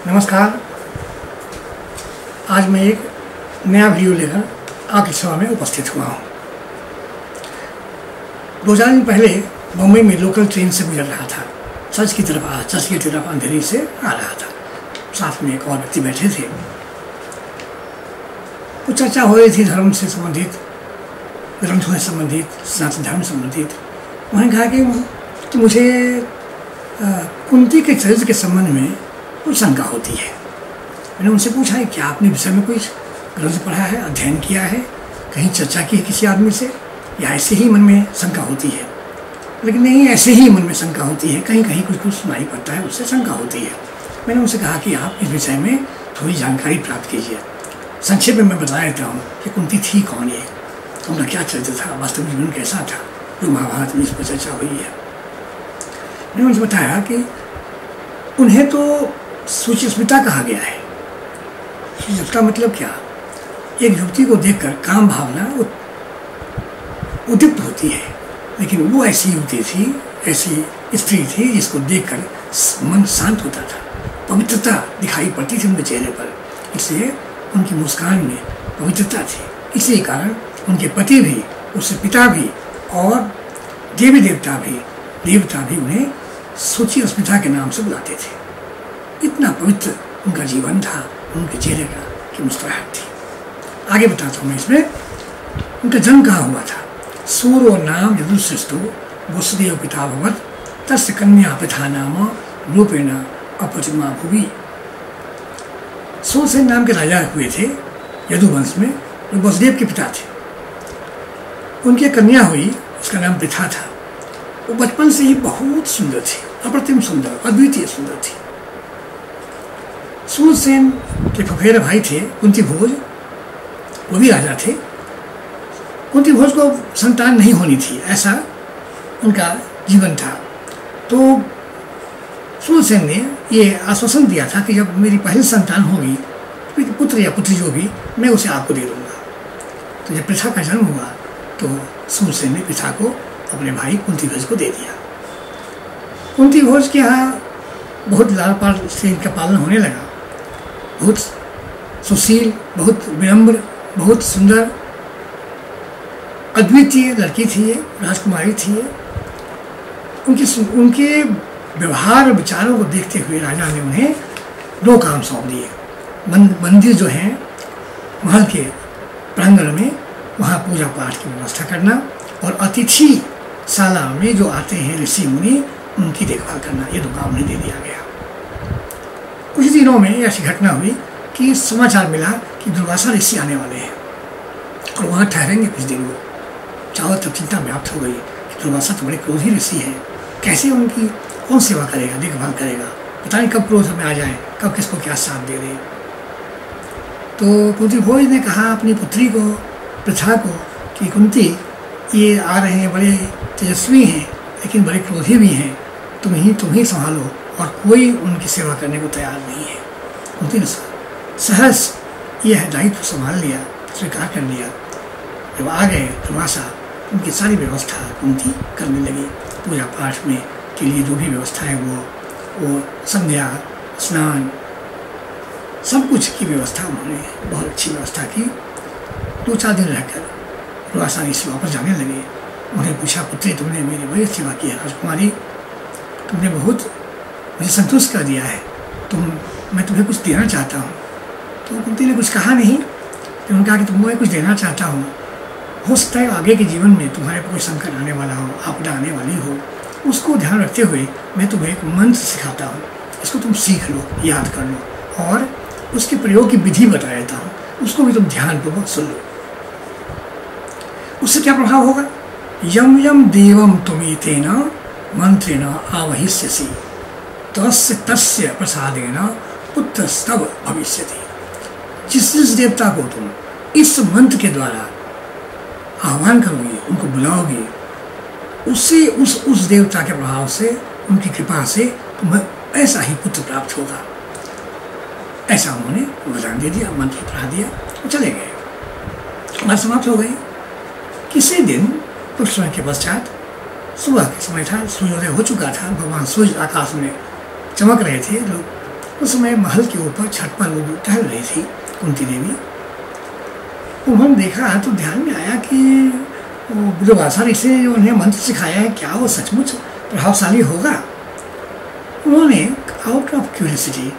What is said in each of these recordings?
नमस्कार। आज मैं एक नया वीडियो लेकर आपकी सेवा में उपस्थित हुआ हूँ। 2-4 दिन पहले मुंबई में लोकल ट्रेन से गुजर रहा था। चर्च की तरफ अंधेरी से आ रहा था। साथ में एक और व्यक्ति बैठे थे। कुछ चर्चा हो रही थी धर्म से संबंधित, ग्रंथों से संबंधित, सनातन धर्म से संबंधित। उन्होंने कहा कि मुझे कुंती के चरित्र के संबंध में कुछ शंका होती है। मैंने उनसे पूछा है क्या आपने विषय में कोई ग्रंथ पढ़ा है, अध्ययन किया है, कहीं चर्चा की है किसी आदमी से, या ऐसे ही मन में शंका होती है? लेकिन नहीं, ऐसे ही मन में शंका होती है, कहीं कहीं कुछ सुनाई पड़ता है, उससे शंका होती है। मैंने उनसे कहा कि आप इस विषय में थोड़ी जानकारी प्राप्त कीजिए। संक्षेप में मैं बता देता हूँ कि कुंती थी कौन, ये उनका क्या चरित्र था, वास्तविक जीवन कैसा था, जो महाभारत में इस पर चर्चा हुई है। मैंने उनसे बताया कि उन्हें तो सुचिस्मिता कहा गया है। सुचिस्मिता मतलब क्या? एक युवती को देखकर काम भावना उद्दीप्त होती है, लेकिन वो ऐसी युवती थी, ऐसी स्त्री थी जिसको देखकर मन शांत होता था, पवित्रता दिखाई पड़ती थी उनके चेहरे पर। इसलिए उनकी मुस्कान में पवित्रता थी। इसी कारण उनके पति भी, उसके पिता भी और देवी देवता भी उन्हें सुचिस्मिता के नाम से बुलाते थे। इतना पवित्र उनका जीवन था, उनके चेहरे का की मुस्कुराहट थी। आगे बताता हूँ मैं इसमें। उनका जन्म कहाँ हुआ था? सूरो नाम यदुश्रेष्ठो वसुदेव पिता भवत तस्य कन्या पिता नाम रूपेण अपचिमा भुवि। सूरसेन नाम के राजा हुए थे यदुवंश में, जो वसुदेव के पिता थे। उनकी कन्या हुई, उसका नाम पिता था। वो बचपन से ही बहुत सुंदर थी, अप्रतिम सुंदर, अद्वितीय सुंदर थी। सूरसेन के फफेरे भाई थे कुंती भोज, वो भी राजा थे। कुंती भोज को संतान नहीं होनी थी, ऐसा उनका जीवन था। तो सूरसेन ने ये आश्वासन दिया था कि जब मेरी पहली संतान होगी, पुत्र या पुत्री जो भी, मैं उसे आपको दे दूंगा। तो जब पृथा का जन्म हुआ तो सूरसेन ने पृथा को अपने भाई कुंती भोज को दे दिया। कुंती भोज के यहाँ बहुत लाल पाल से इनका पालन होने लगा। बहुत सुशील, बहुत विनम्र, बहुत सुंदर, अद्वितीय लड़की थी ये, राजकुमारी थी ये। उनके व्यवहार और विचारों को देखते हुए राजा ने उन्हें 2 काम सौंप दिए। मंदिर जो है महल के प्रांगण में, वहाँ पूजा पाठ की व्यवस्था करना, और अतिथि शाला में जो आते हैं ऋषि मुनि, उनकी देखभाल करना। ये 2 काम उन्हें दे दिया गया। कुछ दिनों में ऐसी घटना हुई कि समाचार मिला कि दुर्वासा ऋषि आने वाले हैं और वहाँ ठहरेंगे कुछ दिन। वो चारों तरफ चिंता व्याप्त हो गई कि दुर्वासा तो बड़े क्रोधी ऋषि हैं, कैसे उनकी कौन सेवा करेगा, देखभाल करेगा, पता नहीं कब क्रोध में आ जाए, कब किसको क्या साथ दे दे। तो कुंती भोज ने कहा अपनी पुत्री को, पृथा को, कि कुंती, ये आ रहे हैं, बड़े तेजस्वी हैं लेकिन बड़े क्रोधी भी हैं, तुम ही संभालो, और कोई उनकी सेवा करने को तैयार नहीं है। कुंती ने सहज यह दायित्व संभाल लिया, स्वीकार कर लिया। जब आ गए दुर्वासा, उनकी सारी व्यवस्था कुंती करने लगी। पूजा पाठ में के लिए जो भी व्यवस्था है वो संध्या, स्नान, सब कुछ की व्यवस्था उन्होंने बहुत अच्छी व्यवस्था की। 2-4 दिन रहकर दुर्वासा ऋषि वापस जाने लगे। उन्हें पूछा, पुत्री, तुमने मेरी बड़ी सेवा की है राजकुमारी, तुमने बहुत मुझे संतुष्ट कर दिया है, मैं तुम्हें कुछ देना चाहता हूँ। तो कुंती ने कुछ कहा नहीं। तो उन्होंने कहा कि तुम्हें कुछ देना चाहता हूँ, हो सकता है आगे के जीवन में तुम्हारे पर कोई संकट आने वाला हो, आपदा आने वाली हो, उसको ध्यान रखते हुए मैं तुम्हें एक मंत्र सिखाता हूँ, इसको तुम सीख लो, याद कर लो, और उसके प्रयोग की विधि बता देता हूँ, उसको भी तुम ध्यानपूर्वक सुन लो। उससे क्या प्रभाव होगा? यम यम देवम तुमीतेन मंत्रेण आवहिष्यसि तस्य प्रसादेन पुत्रस्तव भविष्यति। जिस देवता को तुम इस मंत्र के द्वारा आह्वान करोगे, उनको बुलाओगे, उससे उस देवता के प्रभाव से, उनकी कृपा से तुम्हें ऐसा ही पुत्र प्राप्त होगा। ऐसा उन्होंने वरदान दे दिया, मंत्र पढ़ा दिया, वो चले गए। बात समाप्त हो गई। किसी दिन कुछ समय के पश्चात सुबह के समय था, सूर्योदय हो चुका था, भगवान सूर्य आकाश में चमक रहे थे। लोग उस समय महल के ऊपर छत पर वो टहल रही थी कुंती देवी। उन्होंने देखा तो ध्यान में आया कि वो दुर्वासा ऋषि ने उन्हें मंत्र सिखाया है, क्या वो सचमुच प्रभावशाली होगा। उन्होंने आउट ऑफ क्यूरियोसिटी,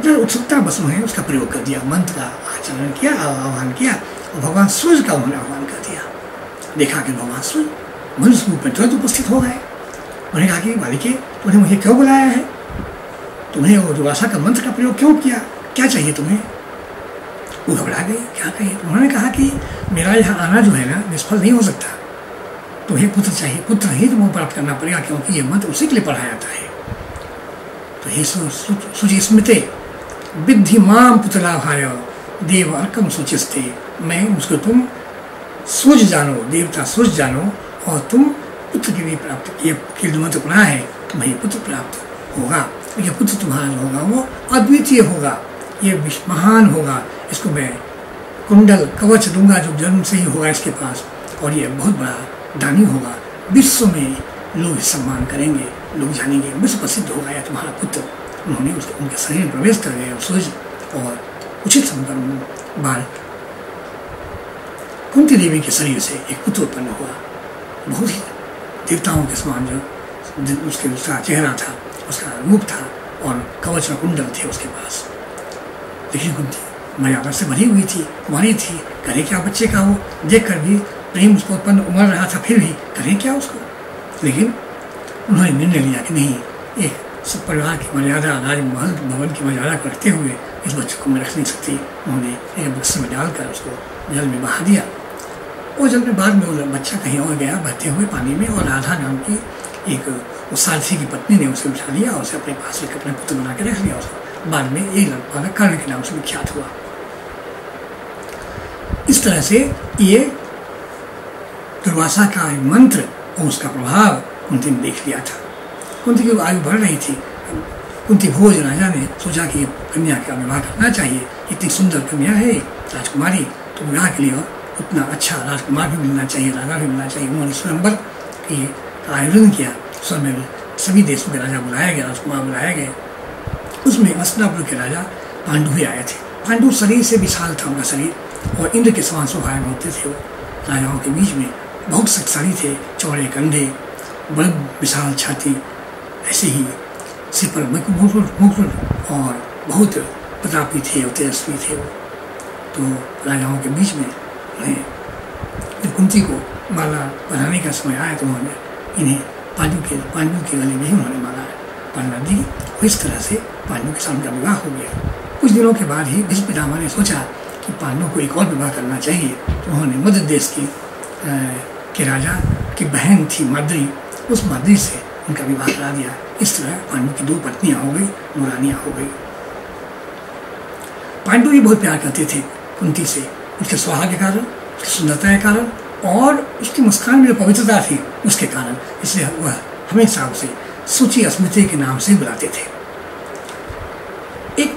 जो उत्सुकता बस उन्हें उसका प्रयोग कर दिया, मंत्र का आचरण किया, आह्वान किया और भगवान सूर्य का उन्होंने आह्वान कर दिया। देखा कि भगवान सूर्य मनुष्य रूप में तुरंत उपस्थित हो गए। उन्होंने कहा कि बालिके, तुमने मुझे क्यों बुलाया है? तुम्हें वो दुर्वासा का मंत्र का प्रयोग क्यों किया? क्या चाहिए तुम्हें? वो घबरा गई, क्या कहे? उन्होंने कहा कि मेरा यहाँ आना जो है ना निष्फल नहीं हो सकता, तुम्हें पुत्र चाहिए, पुत्र ही तुम्हें प्राप्त करना पड़ेगा, क्योंकि ये मंत्र उसी के लिए पढ़ाया जाता है। तो हे शुचि स्मृते विद्धि माम पुत्रलाभाय देव अर्कम सुचिस्ते, मैं मुझको तुम सूझ जानो, देवता सूझ जानो, और तुम पुत्र के लिए प्राप्त ये मंत्र पढ़ा है, तुम्हें पुत्र प्राप्त होगा। ये पुत्र तुम्हारा होगा वो अद्वितीय होगा, ये महान होगा, इसको मैं कुंडल कवच दूंगा जो जन्म से ही होगा इसके पास, और ये बहुत बड़ा दानी होगा, विश्व में लोग सम्मान करेंगे, लोग जानेंगे, विश्व प्रसिद्ध होगा या तुम्हारा पुत्र। उन्होंने उनके शरीर में प्रवेश कर गए सूर्य, और उचित समय बाल कुंती देवी के शरीर से एक पुत्र उत्पन्न हुआ, बहुत ही देवताओं के समान जो उसका चेहरा था, उसका रूप था, और कवच और कुंडल थे उसके पास। लेकिन कुंती मर्यादा से भरी हुई थी, कुमारी थी, करे क्या बच्चे का वो देखकर भी प्रेम उसको उत्पन्न उमड़ रहा था, फिर भी करें क्या उसको। लेकिन उन्होंने निर्णय लिया कि नहीं, एक सब परिवार की मर्यादा, राजमहल भवन की मर्यादा को रखते हुए इस बच्चे को मैं रख नहीं सकती। उन्होंने एक बक्से में डालकर उसको जल में बहा दिया, और जल में बाद में वो बच्चा कहीं और गया बहते हुए पानी में, और राधा नाम की एक उस सारथी की पत्नी ने उसे उठा लिया और उसे अपने पास लेकर अपने पुत्र बना के रख लिया। उसको बाद में एक लड़का कर्ण के नाम से विख्यात हुआ। इस तरह से ये दुर्वासा का मंत्र और उसका प्रभाव कुंती ने देख लिया था। कुंती की आयु बढ़ रही थी। कुंती भोज राजा ने सोचा कि कन्या का विवाह करना चाहिए, इतनी सुंदर कन्या है राजकुमारी, तो विवाह के लिए उतना अच्छा राजकुमार भी मिलना चाहिए, राजा भी मिलना चाहिए। उन्होंने स्वयंवर की आयोजन किया, स्वयं सभी देशों के राजा बुलाए गए, राजकुमार बुलाए गए। उसमें हस्तिनापुर के राजा पांडु भी आए थे। पांडु शरीर से विशाल था उनका शरीर, और इंद्र के समान स्वभाव होते थे। वो राजाओं के बीच में बहुत शक्तिशाली थे, चौड़े कंधे, बड़े विशाल छाती, ऐसे ही सिर पर मुकुट, और बहुत प्रतापी थे और तेजस्वी थे वो। तो राजाओं के बीच में जब कुंती को माला पहनाने का समय आया तो उन्होंने इन्हें पांडु के गले में ही उन्होंने माला पहना दी। और इस तरह से पांडु के साथ उनका विवाह हो गया। कुछ दिनों के बाद ही भीष्म पितामह ने सोचा कि पांडु को एक और विवाह करना चाहिए, तो उन्होंने मध्य देश के राजा की बहन थी माद्री, उस माद्री से उनका विवाह करा दिया। इस तरह पांडु की 2 पत्नियां हो गई, 2 रानियां हो गई। पांडु भी बहुत प्यार करते थे कुंती से, उसके स्वभाव के कारण, उसकी सुंदरता के कारण, और उसकी मुस्कान में जो पवित्रता थी उसके कारण, इसलिए वह हमेशा उसे शुचि स्मृति के नाम से बुलाते थे। एक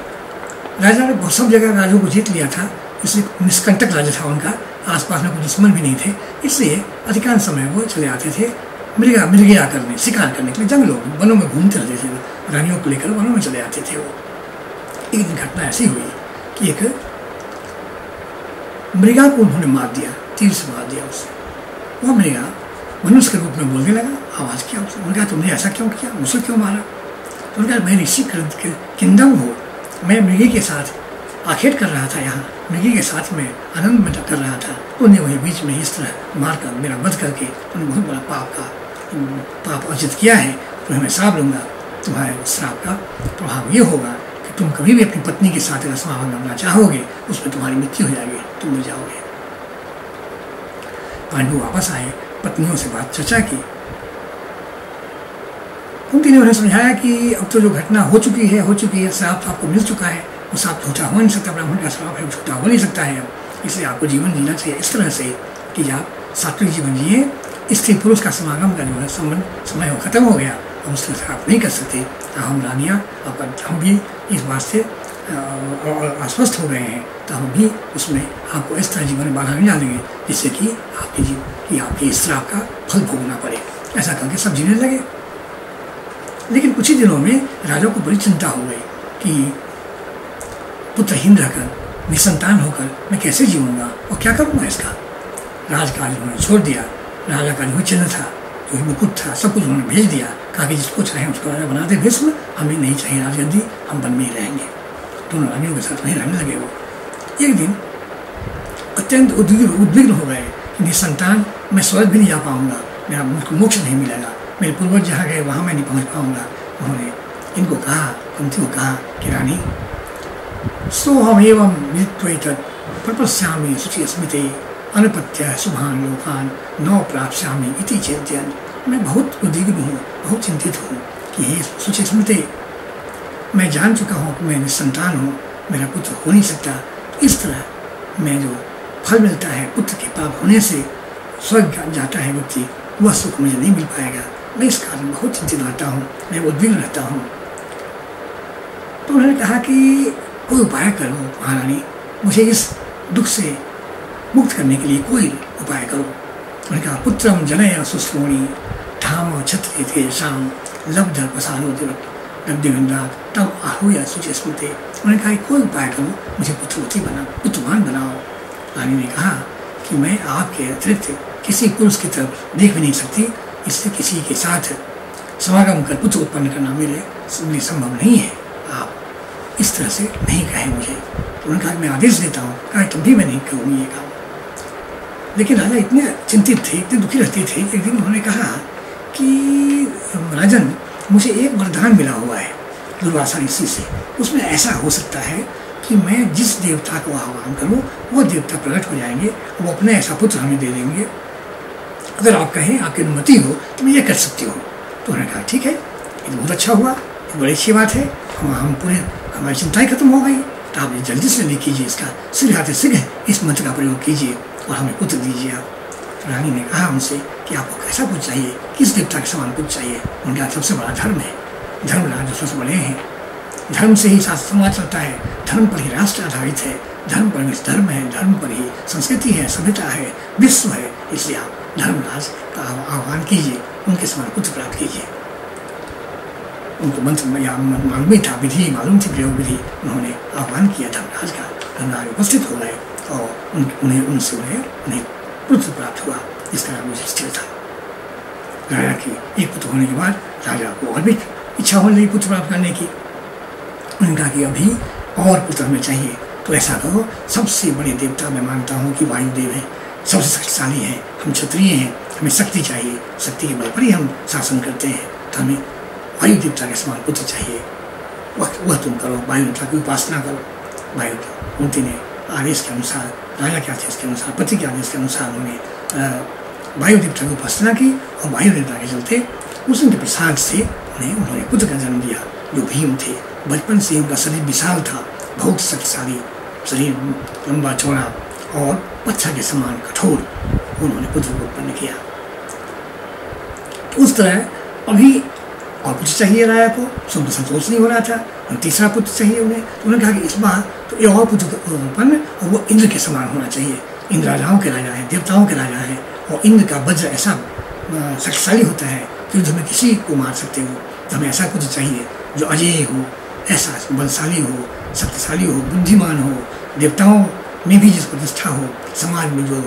राजा ने सब जगह राजों को जीत लिया था, इसलिए निष्कंटक राज्य था उनका, आसपास में कोई दुश्मन भी नहीं थे, इसलिए अधिकांश समय वो चले आते थे मृगया करने, शिकार करने के लिए जंगलों में, वनों में घूमते रहते थे, रानियों को लेकर वनों में चले आते थे वो। एक दिन घटना ऐसी हुई कि एक मृगा को उन्होंने मार दिया, तीर से मार दिया उसे। वह मृगा मनुष्य के रूप में बोलने लगा, आवाज़ किया उसने। उन्होंने कहा तुमने ऐसा क्यों किया, मुझसे क्यों मारा? तो उन्होंने कहा मैं ऋषि किंदम हूँ, मैं मृगी के साथ आखेट कर रहा था, यहाँ मृगी के साथ में आनंद में कर रहा था। तो उन्हें वही बीच में इस तरह मारकर मेरा वध करके उन्हें बहुत बड़ा पाप अर्जित किया है। तो मैं श्राप लूँगा, तुम्हारे श्राप का प्रभाव ये होगा कि तुम कभी भी अपनी पत्नी के साथ अगर समागम करना चाहोगे, उसमें तुम्हारी मृत्यु हो जाएगी, तुम मर जाओगे। पांडु वापस आए, पत्नियों से बात चर्चा की। कुंती ने उन्हें समझाया कि अब तो जो घटना हो चुकी है, श्राप तो आपको मिल चुका है, वो श्राप झूठा हो नहीं सकता, ब्राह्मण का श्राप है झूठा हो नहीं सकता है, इसलिए आपको जीवन जीना चाहिए इस तरह से कि आप सात्विक जीवन जिए। स्त्री पुरुष का समागम का जो है समय हो खत्म हो गया, हम उसके साथ आप नहीं कर सकते। हम रानियाँ हम भी इस बात से आश्वस्त हो गए हैं, तो हम भी उसमें आपको इस तरह जीवन में बाधा नहीं डालेंगे जिससे कि आपके इस श्राप का फल भोगना पड़े। ऐसा करके सब जीने लगे। लेकिन कुछ ही दिनों में राजा को बड़ी चिंता हो गई कि पुत्रहीन रहकर निसंतान होकर मैं कैसे जीऊँगा और क्या करूँगा इसका। राजकाज उन्होंने छोड़ दिया, राजा का जो चिन्ह था, जो मुकुट था, सब कुछ उन्होंने भेज दिया, कहा कि जिसको चाहे उसको राजा बना दे भीष्म, हमें नहीं चाहिए राजगद्दी, हम वन में ही रहेंगे। दोनों रानियों के साथ वहीं रहने लगे। वो एक दिन अत्यंत उद्विग्न हो गए कि निसंतान मैं स्वर्ग भी नहीं जा पाऊँगा, मेरा मुझको मोक्ष नहीं मिलेगा, मेरे पूर्वज जहाँ गए वहाँ मैं नहीं पहुँच पाऊँगा। उन्होंने इनको कहा, कुंती को कहा कि रानी सोहमेवं विदित्वैतत् प्रपश्यामि शुचि स्मृते अनपत्य शुभान लोकान न प्राप्स्यामि इति चिंतयन्। मैं बहुत उद्विग्न हूँ, बहुत चिंतित हूँ कि हे शुचि स्मृते, मैं जान चुका हूँ कि मैं निसंतान हूँ, मेरा पुत्र हो नहीं सकता। इस तरह मैं जो फल मिलता है पुत्र के पाप होने से, स्वर्ग जाता है व्यक्ति, वह सुख मुझे नहीं मिल पाएगा। मैं इस कारण बहुत चिंतित रहता हूँ, मैं उद्विग्न रहता हूँ। तो उन्होंने कहा कि कोई उपाय करो महारानी, मुझे इस दुख से मुक्त करने के लिए कोई उपाय करो। उन्होंने कहा पुत्रम जनय सुश्रोणी धाम क्षत्रिय तेषाम लब्ध प्रसारो दिवंदा तब आहूय शुचि स्मृते। उन्होंने कहा कोई उपाय करो, मुझे पुत्रवती बनाओ, पुत्रवान बनाओ। रानी ने कहा कि मैं आपके अतिरिक्त किसी पुरुष की तरफ देख भी नहीं सकती, इसलिए किसी के साथ समागम कर पुत्र उत्पन्न करना मेरे लिए संभव नहीं है। आप इस तरह से नहीं कहें मुझे। तो उन्होंने कहा मैं आदेश देता हूँ, कहा तब भी मैं नहीं करूँगी ये काम। लेकिन राजा इतने चिंतित थे, इतने दुखी रहते थे। एक दिन उन्होंने कहा कि राजन, मुझे एक वरदान मिला हुआ है दुर्वासा ऋषि से, उसमें ऐसा हो सकता है कि मैं जिस देवता को आह्वान करूँ वो देवता प्रकट हो जाएंगे, वो अपने ऐसा पुत्र हमें दे देंगे। अगर आप कहें, आपकी अनुमति हो तो मैं ये कर सकती हूँ। तो उन्होंने कहा ठीक है, ये बहुत अच्छा हुआ, ये बड़ी अच्छी बात है, हम पूरे हमारी चिंताएं खत्म हो गई। तो आप जल्दी से नहीं कीजिए, इसका शीघ्र आते शीघ्र इस मंत्र का प्रयोग कीजिए और हमें पुत्र दीजिए आप। तो रानी ने कहा उनसे कि आपको कैसा पुत्र चाहिए, किस देवता के समान पुत्र चाहिए। उनका सबसे बड़ा धर्म है, धर्मराज जो सबसे बड़े हैं, धर्म से ही शास्त्र समाज चलता है, धर्म पर ही राष्ट्र आधारित है, धर्म पर ही धर्म है, धर्म पर ही संस्कृति है, सभ्यता है, विश्व है। इसलिए आप धर्मराज का आह्वान कीजिए, उनके समान पुत्र प्राप्त कीजिए। उनको मंत्र मालूम भी था, विधि मालूम थी, प्रयोग विधि। उन्होंने आह्वान किया धर्मराज का, धर्मराज उपस्थित हो गए और उन्हें पुत्र प्राप्त हुआ, जिसका नाम युधिष्ठिर था। राजा की एक पुत्र होने के बाद राजा को और भी इच्छा होने लगी पुत्र प्राप्त करने की। उन्होंने कहा कि अभी और पुत्र हमें चाहिए, तो ऐसा करो, सबसे बड़े देवता मैं मानता हूँ कि वायुदेव है, सबसे शक्तिशाली है, हम क्षत्रिय हैं, हमें शक्ति चाहिए, शक्ति के बल पर ही हम शासन करते हैं, तो हमें वायु देवता के समान पुत्र चाहिए, वह तुम करो, वायु देवता की उपासना करो। वायु कुंती ने आदेश के अनुसार, राजा के आदेश के अनुसार, पति के आदेश के अनुसार उन्होंने वायु देवता की उपासना की और वायु देवता के चलते उनके प्रसाद से उन्होंने पुत्र का जन्म दिया, जो भीम थे। बचपन से उनका शरीर विशाल था, बहुत शक्तिशाली शरीर, लंबा चौड़ा और पत्थर के समान कठोर, उन्होंने पुत्र को उत्पन्न किया। तो उस तरह अभी और पुत्र चाहिए राजा को, सुन संतोष नहीं हो रहा था, और तीसरा पुत्र चाहिए उन्हें। तो उन्होंने कहा कि इस बार तो ये और पुत्र उत्पन्न, और वो इंद्र के समान होना चाहिए। इंद्र राजाओं के राजा है, देवताओं के राजा है, और इंद्र का वज्र ऐसा शक्तिशाली होता है कि युद्ध में किसी को मार सकते हो। तो हमें ऐसा पुत्र चाहिए जो अजय हो, ऐसा बलशाली हो, शक्तिशाली हो, बुद्धिमान हो, देवताओं में भी जिसको प्रतिष्ठा हो, समाज में जो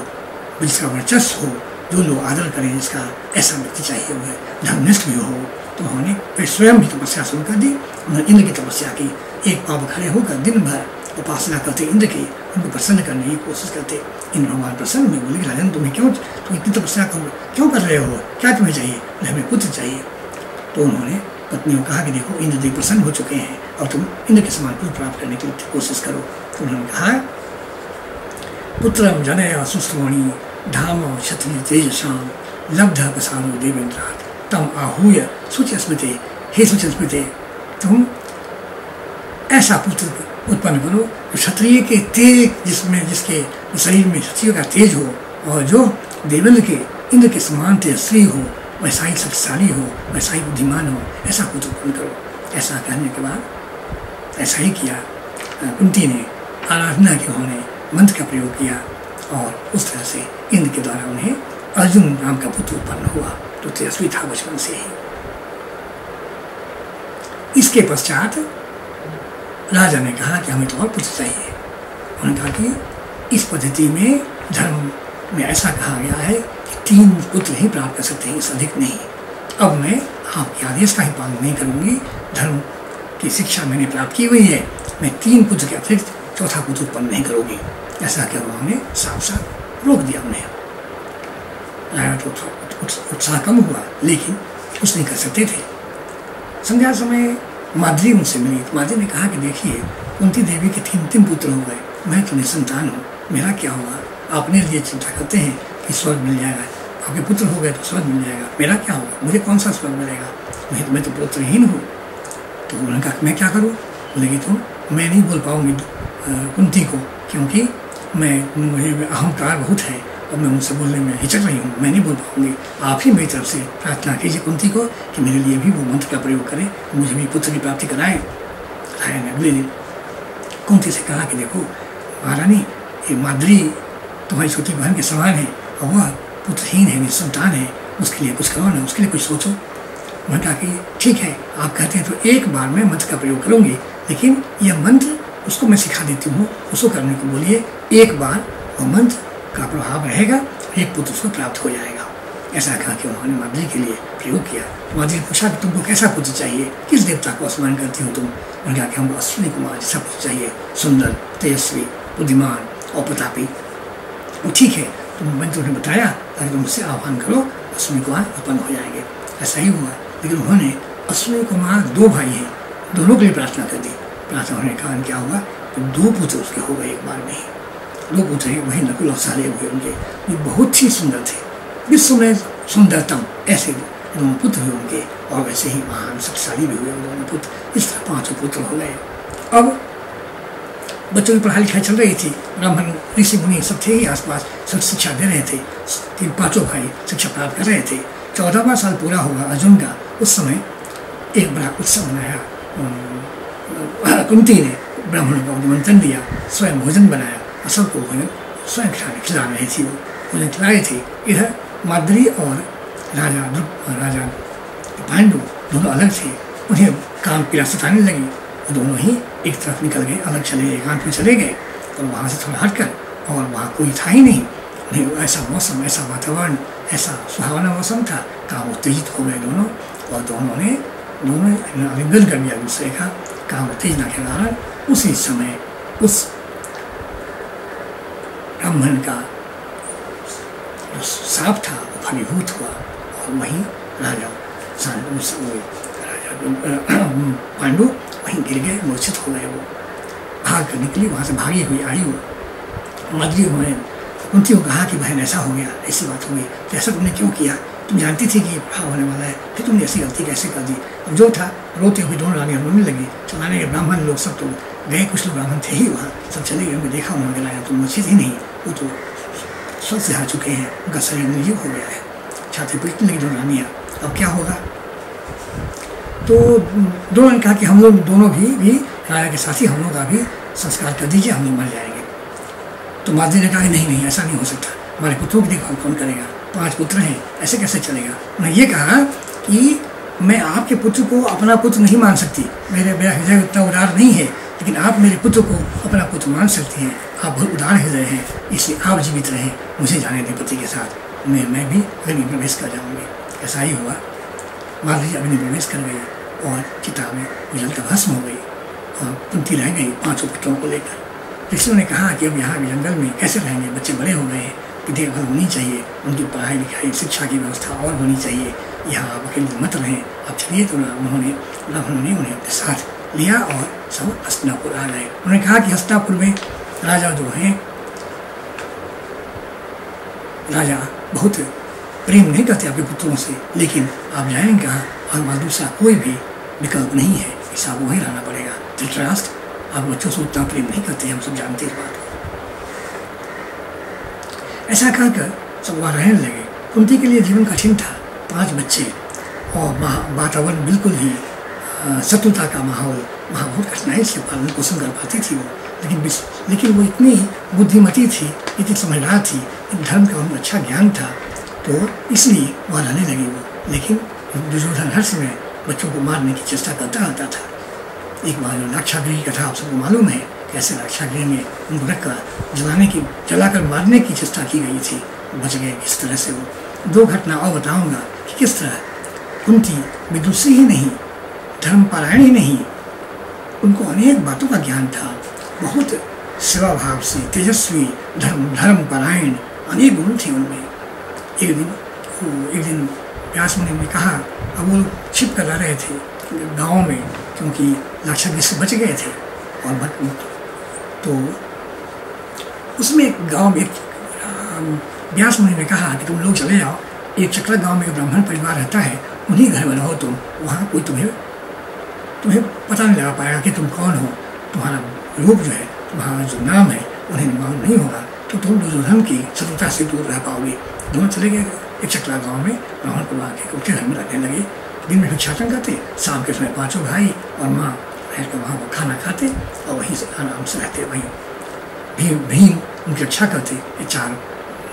जिसका वर्चस्व हो, जो लोग आदर करें, जिसका ऐसा व्यक्ति चाहिए, वह धर्मनिष्ठ भी हो। तो उन्होंने फिर स्वयं भी तपस्या शुरू कर दी। उन्होंने इंद्र की तपस्या की, एक पाव खड़े होकर दिन भर उपासना करते इंद्र की, उनको प्रसन्न करने की कोशिश करते। इंद्र भगवान प्रसन्न हुए, बोले कि राजन तुम इतनी तपस्या क्यों कर रहे हो, क्या तुम्हें चाहिए? हमें पुत्र चाहिए। तो उन्होंने पत्नी को कहा कि देखो इंद्र देव प्रसन्न हो चुके हैं और तुम इंद्र के समान पुत्र प्राप्त करने की कोशिश करो। तो उन्होंने कहा पुत्रम जनय सुश्रोणी धाम क्षत्रिय तेजसाम लब्ध प्रसारो देवेंद्रात् तम आहूय शुचि स्मृते। हे शुचि स्मृते, तुम ऐसा पुत्र उत्पन्न करो जो क्षत्रिय के तेज, जिसके शरीर में क्षत्रिय का तेज हो, और जो देवेंद्र के इंद्र के समान तेजस्वी हो, वैसा ही शक्तिशाली हो, वैसा ही बुद्धिमान हो, ऐसा पुत्र उत्पन्न करो। ऐसा कहने के बाद ऐसा ही किया। कुंती ने आराधना के उन्होंने मंत्र का प्रयोग किया और उस तरह से इंद्र के द्वारा उन्हें अर्जुन नाम का पुत्र उत्पन्न हुआ, तो तेजस्वी था बचपन से ही। इसके पश्चात राजा ने कहा कि हमें तो और पुत्र चाहिए। उन्होंने कहा कि इस पद्धति में धर्म में ऐसा कहा गया है कि 3 पुत्र ही प्राप्त कर सकते हैं, इससे अधिक नहीं। अब मैं आपके आदेश का ही पालन नहीं करूँगी, धर्म की शिक्षा मैंने प्राप्त की हुई है, मैं 3 पुत्र के अतिरिक्त चौथा पुत्र उत्पन्न नहीं करूँगी। ऐसा क्या उन्होंने साफ साफ रोक दिया उन्हें। राजा तो उत्साह कम हुआ, लेकिन कुछ नहीं कर सकते थे। संध्या समय माद्री उनसे मिली। माद्री ने कहा कि देखिए, कुंती देवी के 3 पुत्र हो गए, मैं तो निसंतान हूँ, मेरा क्या होगा? आपने लिए चिंता करते हैं कि स्वर्ग मिल जाएगा, आपके पुत्र हो गए तो स्वर्ग मिल जाएगा, मेरा क्या होगा? मुझे कौन सा स्वर्ग मिलेगा? मैं तो पुत्रहीन हूँ। तो उन्होंने कहा मैं क्या करूँ? बोलेगी तो मैं नहीं बोल पाऊँगी कुंती को, क्योंकि मुझे अहंकार बहुत है और मैं उनसे बोलने में हिचक रही हूँ, मैं नहीं बोल पाऊँगी। आप ही मेरी तरफ से प्रार्थना कीजिए कुंती को कि मेरे लिए भी वो मंत्र का प्रयोग करें, मुझे भी पुत्र की प्राप्ति कराएं। राजा ने अगले दिन कुंती से कहा कि देखो महारानी, ये माद्री तुम्हारी छोटी बहन के समान है और वह पुत्रहीन है, निसंतान है, उसके लिए कुछ करो ना, उसके लिए कुछ सोचो। उन्होंने कहा कि ठीक है, आप कहते हैं तो एक बार मैं मंत्र का प्रयोग करूँगी, लेकिन यह मंत्र उसको मैं सिखा देती हूँ, उसको करने को बोलिए, एक बार वह मंत्र का प्रभाव रहेगा, एक पुत्र उसको प्राप्त हो जाएगा। ऐसा कहा कि उन्होंने माद्री के लिए प्रयोग किया। माद्री ने पूछा कि तुमको कैसा पुत्र चाहिए, किस देवता को स्मरण करती हो तुम? उन्होंने कहा कि हमको अश्विनी कुमार जैसा पुत्र चाहिए, सुंदर, तेजस्वी, बुद्धिमान और प्रतापी। ठीक है, मैंने तुम्हें बताया, अगर तुम उससे आह्वान करो अश्विनी कुमार उत्पन्न हो जाएंगे। ऐसा ही हुआ, लेकिन उन्होंने अश्विनी कुमार 2 भाई हैं, दोनों के लिए प्रार्थना कर दी। प्रार्थना होने के कारण क्या हुआ तो 2 पुत्र उसके हो गए एक बार में ही। 2 पुत्र हैं, वही नकुल और सहदेव हुए उनके, ये बहुत ही सुंदर थे, विश्व में सुंदरतम ऐसे दोनों पुत्र हुए उनके, और वैसे ही महान शक्तिशाली भी हुए दोनों पुत्र। इस तरह 5 पुत्र हो गए। अब बच्चों की पढ़ाई लिखाई चल रही थी, ब्राह्मण ऋषि मुनि सब थे ही आसपास, सब शिक्षा दे रहे थे। 5 भाई शिक्षा प्राप्त कर रहे थे। 14वां साल पूरा हुआ अर्जुन का, उस समय एक बड़ा उत्सव मनाया। कुंती ने ब्राह्मणों को निमंत्रण दिया, स्वयं भोजन बनाया और सबको भोजन स्वयं खिला रही थी। वो भोजन खिला रही थी। इधर माद्री और राजा पांडु दोनों अलग थे, उन्हें काम पीड़ा सताने लगी। वो दोनों ही एक तरफ निकल गए, अलग चले गए, एकांत में चले गए और वहाँ से थोड़ा हटकर, और वहाँ कोई था ही नहीं। उन्हें ऐसा मौसम, ऐसा वातावरण, ऐसा सुहावना मौसम था, काम उत्तेजित हो गए दोनों, और दोनों ने आलिंगन कर दिया दूसरे का। काम उत्तेजना के कारण उसी समय उस ब्राह्मण का जो साप था वो फलीभूत हुआ, और वहीं राजा पांडु वहीं गिर गए, मूर्छित हो गए। वो भाग कर निकली, वहाँ से भागी हुई आई वो। माद्री उन्होंने कुंती को कहा कि बहन ऐसा हो गया, ऐसी बात हो गई, तो ऐसा तुमने क्यों किया? तुम जानती थी कि ये भाव होने वाला है, फिर तुमने ऐसी गलती कैसे कर दी? अब जो था रोते हुए दोनों रानियाँ रोने लगी। चलाने के ब्राह्मण लोग सब तो गए, कुछ लोग ब्राह्मण थे ही वहाँ, सब चले गए। उनको देखा, उन्होंने लाया तो मूर्छित ही नहीं, वो तो स्वस्थ से आ चुके हैं, उनका शरीर निर्जीव हो गया है। छाती पीटने लगी दोनों रानियाँ, अब क्या होगा? तो दोनों ने कहा कि हम लोग दोनों भी राजा के साथ ही हम लोग का भी संस्कार कर दीजिए, हम लोग मर जाएंगे। तो माद्री ने कहा कि नहीं नहीं, ऐसा नहीं हो सकता, हमारे पुत्रों की देखभाल कौन करेगा? 5 पुत्र हैं, ऐसे कैसे चलेगा? उन्होंने ये कहा कि मैं आपके पुत्र को अपना पुत्र नहीं मान सकती, मेरा हृदय उतना उदार नहीं है, लेकिन आप मेरे पुत्र को अपना पुत्र मान सकती हैं। आप बहुत उदार हृदय हैं, इसलिए आप जीवित रहें, मुझे जाने दें पति के साथ, मैं भी अग्नि प्रवेश कर जाऊँगी। ऐसा ही हुआ, माद्री अग्नि प्रवेश कर गई और चिता में जलकर भस्म हो गई, और कुंती रह गई 5 पुत्रों को लेकर। ऋषियों ने कहा कि अब यहाँ जंगल में कैसे रहेंगे, बच्चे बड़े हो गए हैं, कि देखभाल होनी चाहिए, उनकी पढ़ाई लिखाई शिक्षा की व्यवस्था और होनी चाहिए, यहाँ आप अकेले मत रहें, आप चलिए। तो ब्राह्मणों ने उन्हें अपने साथ लिया और सब हस्तिनापुर आ गए। उन्होंने कहा कि हस्तिनापुर में राजा जो हैं, राजा बहुत प्रेम नहीं करते आपके पुत्रों से, लेकिन आप जाएंगे कहाँ, और वहाँ दूसरा कोई भी विकल्प नहीं है, इस आपको वहीं रहना पड़ेगा। धृतराष्ट्र आप बच्चों से उतना प्रेम नहीं करते, हम सब जानते हैं बात को। ऐसा कहकर सब वहाँ रहने लगे। कुंती के लिए जीवन कठिन था, 5 बच्चे और वातावरण बिल्कुल ही शत्रुता का माहौल, वहाँ बहुत कठिनाई से पालन पोषण कर पाती थी वो। लेकिन वो इतनी बुद्धिमती थी, इतनी समझदार थी, धर्म का उनको अच्छा ज्ञान था, तो इसलिए वह रहने लगी वो। लेकिन दुर्योधन हर समय बच्चों को मारने की चेष्टा करता रहता था। एक बार जो लाक्षागृह की कथा आप सबको मालूम है, कैसे लाक्षागृह में उनको रखकर जलाकर मारने की चेष्टा की गई थी, बच गए किस तरह से वो। 2 घटना और बताऊंगा कि किस तरह कुंती विदुषी ही नहीं, धर्मपरायण ही नहीं, उनको अनेक बातों का ज्ञान था, बहुत सेवा भाव से तेजस्वी, धर्मपरायण, अनेक गुण थे उनमें। एक दिन व्यास मुनि ने कहा, अब वो छिप कर रह रहे थे गाँव में, क्योंकि लाक्षागृह से बच गए थे और तो उसमें एक गाँव में व्यास मुनि ने कहा कि तुम लोग चले जाओ, एक चक्रा गांव में एक ब्राह्मण परिवार रहता है, उन्हीं घर में रहो तुम, वहाँ कोई तुम्हें पता नहीं लगा पाएगा कि तुम कौन हो, तुम्हारा रूप जो है, तुम्हारा जो नाम है उन्हें मालूम नहीं होगा, तो तुम दुर्योधन की शत्रुता से दूर रह पाओगे। दोनों चले गए एक चक्रा गाँव में, ब्राह्मण परिवार के उनके घर में रहने लगे। दिन में भिक्षाटन करते, शाम के समय 5 भाई और माँ रहकर वहाँ वो खाना खाते और वहीं से आराम से रहते। वहीं भीम उनकी रक्षा करते, ये 4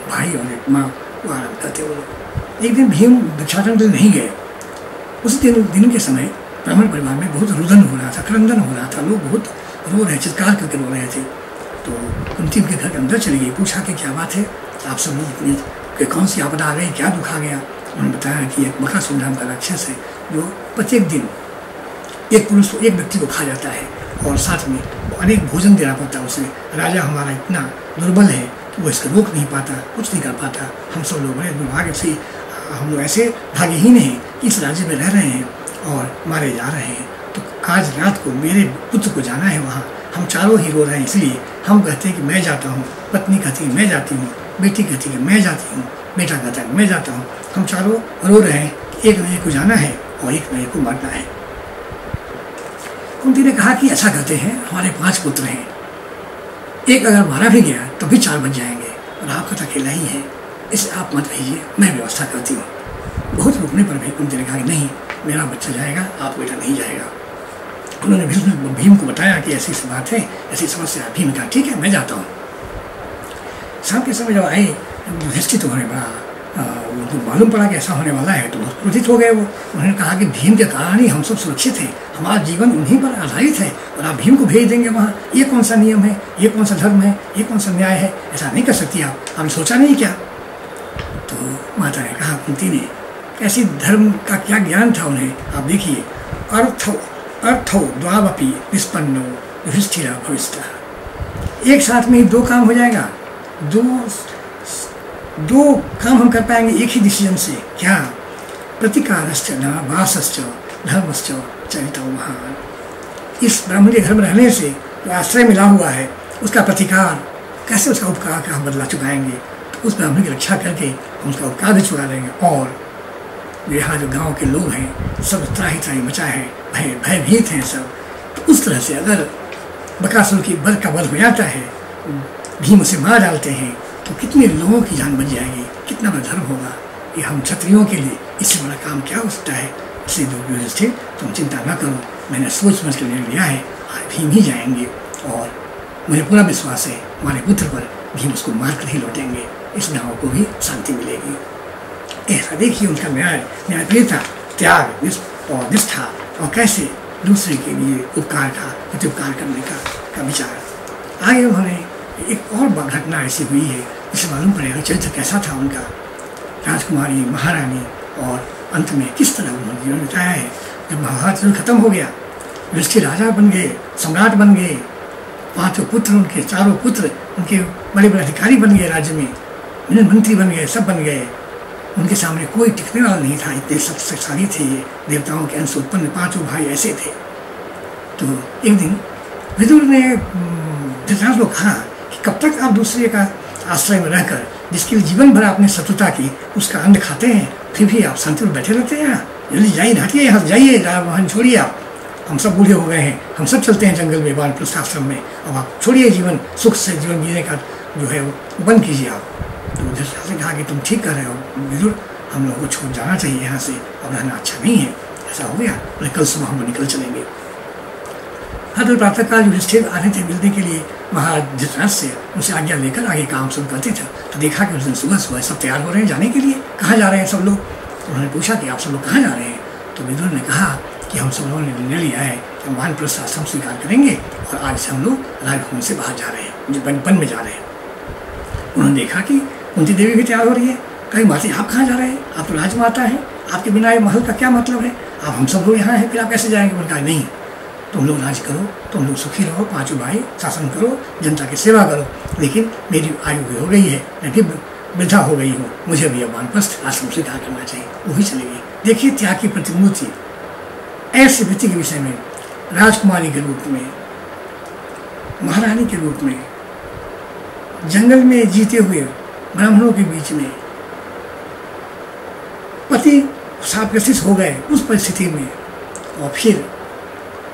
भाई और एक माँ वो आराम करते वो लोग। एक दिन भीम भिक्षाटन के लिए नहीं गए। उस दिन के समय ब्राह्मण परिवार में बहुत रुदन हो रहा था, क्रंदन हो रहा था, लोग बहुत रो रहे, चित्कार करके रो रहे थे। तो कुंती उनके घर के अंदर चली गई, पूछा कि क्या बात है, आप सब लोग कि कौन सी आपदा आ गई, क्या दुख आ गया। उन्होंने बताया कि एक बकासुर नाम का राक्षस है जो प्रत्येक दिन एक पुरुष को, एक व्यक्ति को खा जाता है और साथ में अनेक भोजन देना पड़ता है उसे। राजा हमारा इतना दुर्बल है कि वो इसको रोक नहीं पाता, कुछ नहीं कर पाता। हम सब लोग बड़े दुर्भाग्य से, हम लोग ऐसे भाग्यहीन हैं कि इस राज्य में रह रहे हैं और मारे जा रहे हैं। तो आज रात को मेरे पुत्र को जाना है वहाँ, हम चारों ही रो रहे हैं, इसलिए हम कहते हैं कि मैं जाता हूँ, पत्नी कहती है मैं जाती हूँ, बेटी कहती है मैं जाती हूँ, बेटा कहता है मैं जाता हूँ। हम चारों रो रहे हैं कि एक नए को जाना है और एक नए को मरना है। कुंती ने कहा कि ऐसा करते हैं, हमारे 5 पुत्र हैं, एक अगर मारा भी गया तो भी 4 बच जाएंगे और आपका तो अकेला ही है, इसे आप मत भेजिए, मैं व्यवस्था करती हूँ। बहुत रुकने पर भी कुंती ने कहा कि नहीं, मेरा बच्चा जाएगा, आप बेटा नहीं जाएगा। उन्होंने भीम को बताया कि ऐसी बात है, ऐसी समस्या। भीम ने कहा ठीक है मैं जाता हूँ। शाम के समय जब आए युधिष्ठिर तो होने बड़ा उनको मालूम पड़ा कि ऐसा होने वाला है, तो बहुत क्रोधित हो गए वो। उन्होंने कहा कि भीम के कारण ही हम सब सुरक्षित हैं, हमारा जीवन उन्हीं पर आधारित है और आप भीम को भेज देंगे वहाँ, ये कौन सा नियम है, ये कौन सा धर्म है, ये कौन सा न्याय है, ऐसा नहीं कर सकती आप, आपने सोचा नहीं क्या। तो माता ने कहा, कुंती ने, ऐसी धर्म का क्या ज्ञान था उन्हें। आप देखिए, अर्थो द्वावपि निष्पन्नो युधिष्ठिर भविष्यः, एक साथ में 2 काम हो जाएगा, दो काम हम कर पाएंगे एक ही डिसीजन से। क्या? प्रतिकारश्च नाभासश्च धर्मश्च चरितो महान। इस ब्राह्मणी धर्म रहने से जो आश्रय मिला हुआ है, उसका प्रतिकार कैसे, उसका उपकार का हम बदला चुकाएंगे, तो उस ब्राह्मण की रक्षा करके हम उसका उपकार भी चुका देंगे। और यहाँ जो गांव के लोग हैं सब त्राही त्राही मचा है, भयभीत हैं सब। तो उस तरह से अगर बकासुर की बल का बल हो जाता है, भीम उसे मार डालते हैं, तो कितने लोगों की जान बच जाएगी, कितना बड़ा धर्म होगा। ये हम क्षत्रियों के लिए इससे बड़ा काम क्या हो सकता है। इसलिए युधिष्ठिर तुम चिंता न करो, मैंने सोच समझ कर निर्णय लिया है, आज भीम ही जाएंगे और मुझे पूरा विश्वास है हमारे पुत्र पर, भीम उसको मार कर ही लौटेंगे, इस गाँव को भी शांति मिलेगी। ऐसा देखिए उनका न्यायप्रियता, त्याग और निष्ठा, और कैसे दूसरे के लिए उपकार का, प्रत्युपकार करने का विचार। आगे उन्होंने एक और घटना ऐसी हुई है जिससे मालूम पड़ेगा चरित्र कैसा था उनका। राजकुमारी, महारानी, और अंत में किस तरह उन्होंने जीवन बिताया है। जब महाभारत युद्ध खत्म हो गया, युधिष्ठिर राजा बन गए, सम्राट बन गए, 5 पुत्र उनके, 4 पुत्र उनके बड़े बड़े अधिकारी बन गए, राज्य में मंत्री बन गए, सब बन गए। उनके सामने कोई टिकने वाला नहीं था, इतने शक्तिशाली थे ये, देवताओं के अंश उत्पन्न 5 भाई ऐसे थे। तो एक दिन विदुर ने धृतराष्ट्र को कहा कि कब तक आप दूसरे का आश्रय में रहकर, जिसके लिए जीवन भर आपने शत्रुता की, उसका अन्न खाते हैं, फिर भी आप शांति में बैठे रहते हैं। जल्दी जाइए, हटिए यहाँ जाइए, वहाँ छोड़िए आप, हम सब बूढ़े हो गए हैं, हम सब चलते हैं जंगल में, वानप्रस्थ आश्रम में, अब आप छोड़िए जीवन, सुख से जीवन जीने का जो है वो बंद कीजिए आप। तो धृतराष्ट्र ने कहा कि तुम ठीक कर रहे हो विदुर, हम लोगों को छोड़ जाना चाहिए यहाँ से, और रहना अच्छा नहीं है। ऐसा हो गया, और कल सुबह हम लोग निकल चलेंगे। हर रोज प्रातःकाल युधिष्ठिर आने थे मिलने के लिए महाराज धृतराष्ट्र से, उनसे आज्ञा लेकर आगे काम शुरू करते थे। तो देखा कि उस दिन सुबह सुबह सब तैयार हो रहे हैं जाने के लिए। कहाँ जा रहे हैं सब लोग? उन्होंने पूछा कि आप सब लोग कहाँ जा रहे हैं? तो विदुर ने कहा कि हम सब लोगों ने निर्णय लिया है कि हम वानप्रस्थ आश्रम स्वीकार करेंगे और आज से हम लोग राजभवन से बाहर जा रहे हैं, वन में जा रहे हैं। उन्होंने देखा कि कुंती देवी भी तैयार हो रही है। कहीं माता जी आप कहाँ जा रहे हैं, आप तो राजमाता हैं, आपके बिना ये महल का क्या मतलब है, आप हम सब लोग यहाँ हैं, फिर आप कैसे जाएंगे। उन्होंने कहा नहीं, तुम लोग राज करो, तुम लोग सुखी रहो, पांचों भाई शासन करो, जनता की सेवा करो, लेकिन मेरी आयु भी हो गई है, मैं भी वृद्धा हो गई हूँ, मुझे भी अब वानप्रस्थ आश्रम स्वीकार करना चाहिए। वो भी चली गई। देखिए त्याग की प्रतिमूर्ति। ऐसे व्यक्ति के विषय में राजकुमारी के रूप में, महारानी के रूप में, जंगल में जीते हुए ब्राह्मणों के बीच में पति शापग्रसित हो गए उस परिस्थिति में, और फिर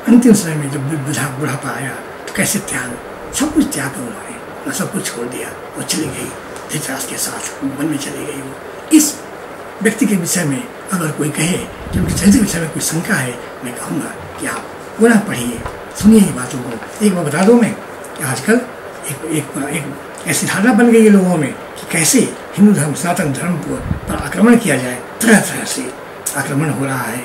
अंतिम समय में जब बुढ़ापा आया तो कैसे त्याग, सब कुछ त्याग कर उन्होंने, सब कुछ छोड़ दिया और चली गई धृतराष्ट्र के साथ वन में चली गई। वो इस व्यक्ति के विषय में अगर कोई कहे कि उनके चरित्र के विषय में कोई शंका है, मैं कहूँगा कि आप पुनः पढ़िए, सुनिए ये बातों को। एक बार बता दूँ मैं कि आजकल एक ऐसी धारणा बन गई है लोगों में कि कैसे हिंदू धर्म, सनातन धर्म पर आक्रमण किया जाए, तरह तरह से आक्रमण हो रहा है।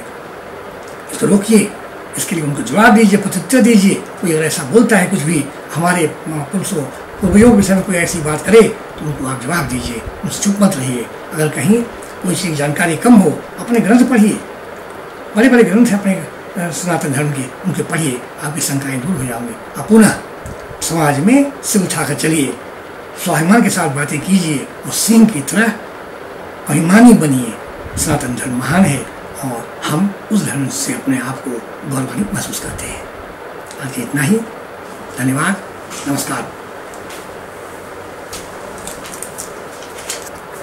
इसको रोकिए, इसके लिए उनको जवाब दीजिए, प्रत्युत्तर दीजिए। कोई अगर ऐसा बोलता है कुछ भी हमारे पुरुषों पूर्वजों के विषय में कोई ऐसी बात करे तो उनको आप जवाब दीजिए, उनसे चुप मत रहिए। अगर कहीं कोई चीज़ जानकारी कम हो, अपने ग्रंथ पढ़िए, बड़े बड़े ग्रंथ हैं अपने सनातन धर्म के, उनके पढ़िए, आपकी शंकाएँ दूर हो जाओगे। आप पुनः समाज में सिर उठाकर चलिए, स्वाभिमान के साथ बातें कीजिए और सिंह की तरह अभिमानी बनिए। सनातन धर्म महान है और हम उस धर्म से अपने आप को गौरवान्वित महसूस करते हैं। आज इतना ही, धन्यवाद, नमस्कार।